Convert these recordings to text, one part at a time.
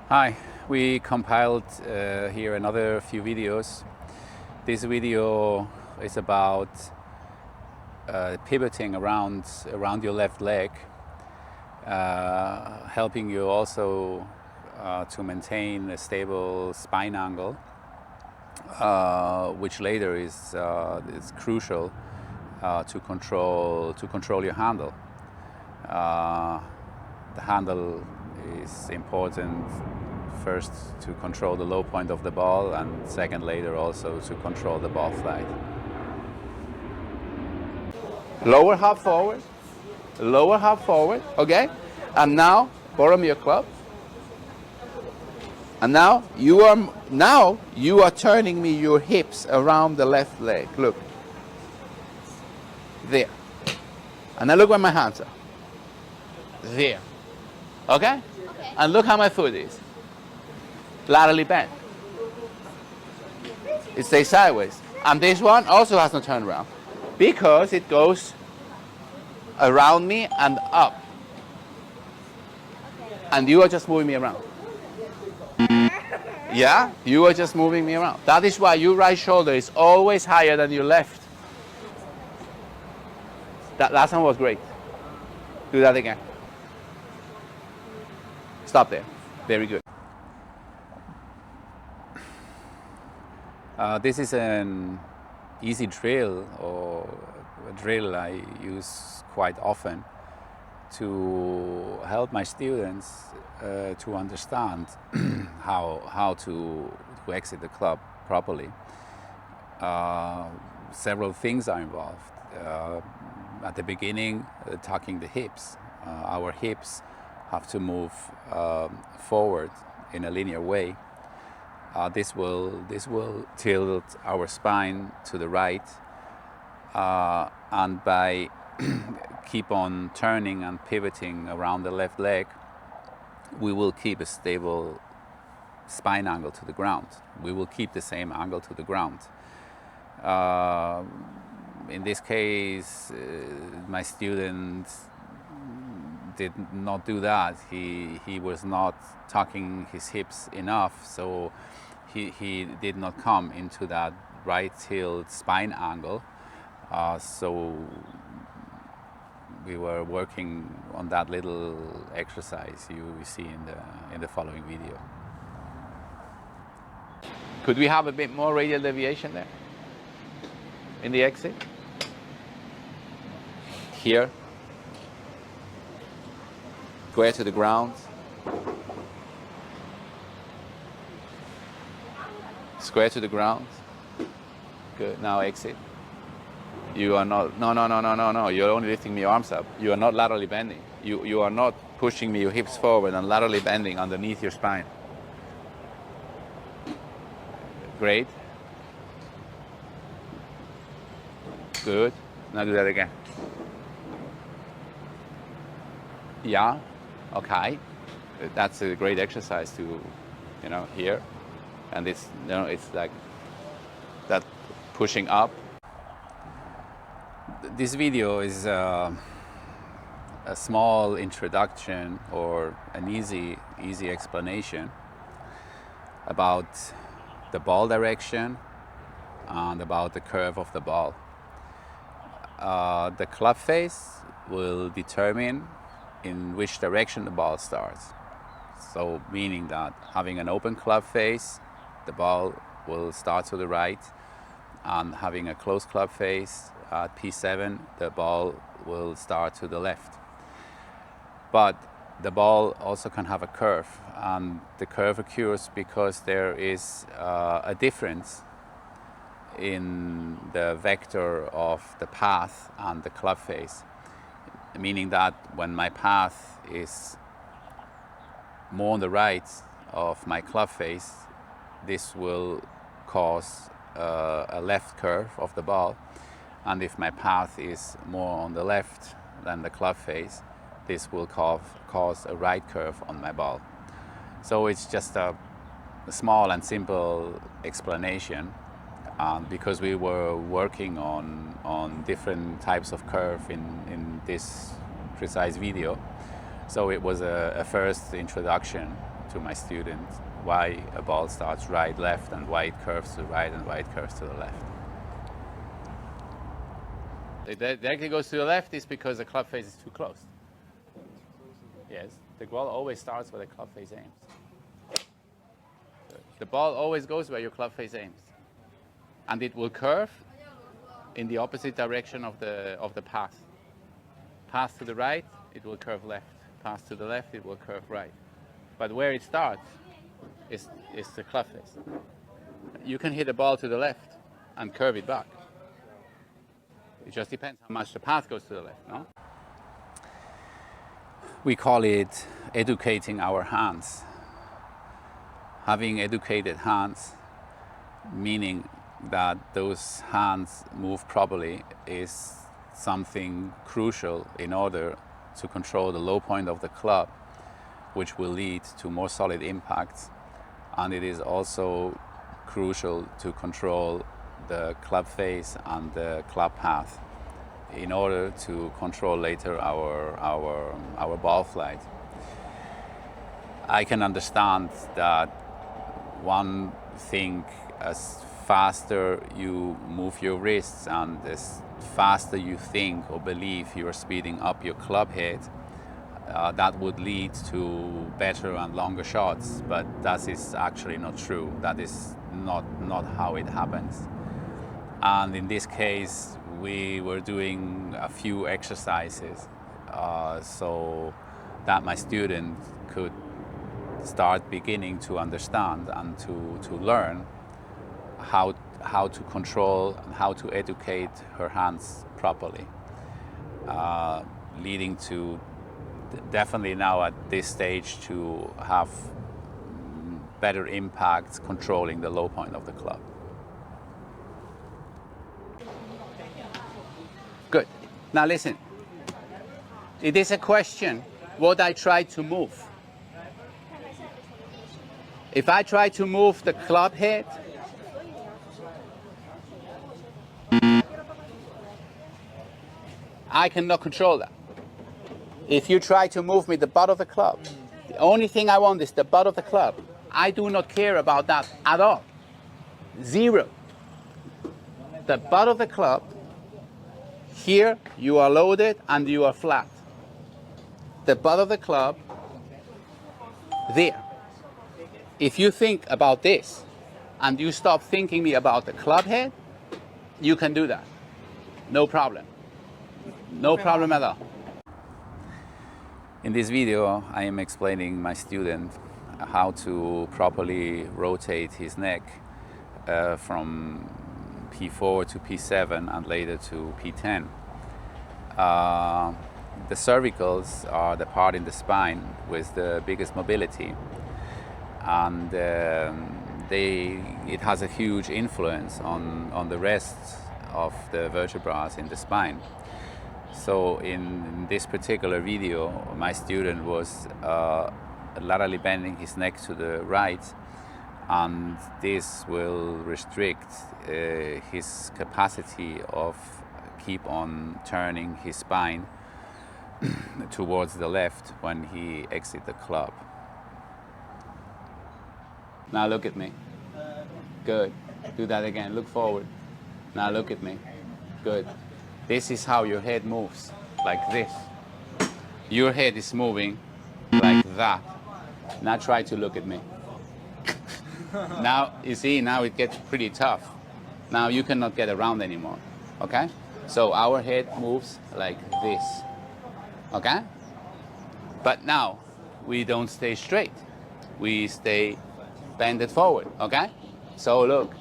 Hi, we compiled here another few videos. This video is about pivoting around your left leg, helping you also to maintain a stable spine angle, which later is crucial to control your handle. The handle is important first to control the low point of the ball, and second later also to control the ball flight. Lower half forward, okay? And now bottom your club. And now you are turning me your hips around the left leg. Look. There. And now look where my hands are. There. Okay? Okay. And look how my foot is. Laterally bent. It stays sideways. And this one also has no turnaround because it goes around me and up. Okay. And you are just moving me around. Yeah? You are just moving me around. That is why your right shoulder is always higher than your left. That last one was great. Do that again. Stop there. Very good. This is an easy drill, or a drill I use quite often to help my students to understand how to exit the club properly. Several things are involved. At the beginning, tucking the hips. Our hips have to move forward in a linear way. This will tilt our spine to the right, and by keep on turning and pivoting around the left leg, we will keep a stable spine angle to the ground. We will keep the same angle to the ground. In this case, my student did not do that. He was not tucking his hips enough, so he did not come into that right tilt spine angle. So we were working on that little exercise you see in the following video. Could we have a bit more radial deviation there in the exit? Here. Square to the ground. Square to the ground. Good. Now exit. You are not. No. You're only lifting me your arms up. You are not laterally bending. You are not pushing me your hips forward and laterally bending underneath your spine. Great. Good. Now do that again. Yeah. Okay. That's a great exercise to, here. And it's, it's like that pushing up. This video is a small introduction or an easy explanation about the ball direction and about the curve of the ball. The club face will determine in which direction the ball starts. So meaning that having an open club face, the ball will start to the right, and having a closed club face at P7, the ball will start to the left. But the ball also can have a curve, and the curve occurs because there is a difference in the vector of the path and the club face, meaning that when my path is more on the right of my club face, this will cause a left curve of the ball, and if my path is more on the left than the club face, this will cause a right curve on my ball. So it's just a small and simple explanation, because we were working on different types of curve in this precise video. So it was a first introduction to my student why a ball starts right, left, and why it curves to the right and why it curves to the left. It directly goes to the left is because the club face is too close. Yes, the ball always starts where the club face aims. The ball always goes where your club face aims. And it will curve in the opposite direction of the path. Path to the right, it will curve left. Path to the left, it will curve right. But where it starts is the club face. You can hit a ball to the left and curve it back. It just depends how much the path goes to the left, no? We call it educating our hands. Having educated hands, meaning that those hands move properly, is something crucial in order to control the low point of the club, which will lead to more solid impacts. And it is also crucial to control the club face and the club path in order to control later our ball flight. I can understand that one thing, as faster you move your wrists and as faster you think or believe you are speeding up your club head, that would lead to better and longer shots, but that is actually not true. That is not how it happens. And in this case, we were doing a few exercises so that my student could start beginning to understand and to learn how to control and how to educate her hands properly, leading to definitely now at this stage to have better impacts controlling the low point of the club. Good. Now listen. It is a question what I try to move. If I try to move the club head, I cannot control that. If you try to move me the butt of the club, the only thing I want is the butt of the club. I do not care about that at all. Zero. The butt of the club, here you are loaded and you are flat. The butt of the club, there. If you think about this and you stop thinking me about the club head, you can do that. No problem. No problem at all. In this video, I am explaining my student how to properly rotate his neck from P4 to P7 and later to P10. The cervicals are the part in the spine with the biggest mobility, and it has a huge influence on the rest of the vertebrae in the spine. So in this particular video, my student was laterally bending his neck to the right, and this will restrict his capacity of keep on turning his spine towards the left when he exits the club. Now look at me. Good. Do that again. Look forward. Now look at me. Good. This is how your head moves, like this. Your head is moving like that. Now try to look at me. Now, you see, now it gets pretty tough. Now you cannot get around anymore, okay? So our head moves like this, okay? But now, we don't stay straight. We stay bended forward, okay? So look,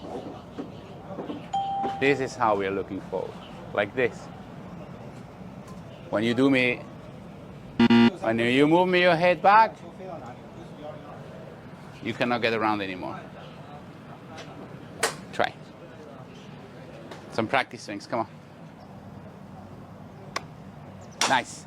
this is how we are looking forward, like this. When you do me, when you move me your head back, you cannot get around anymore. Try. Some practice swings, come on. Nice.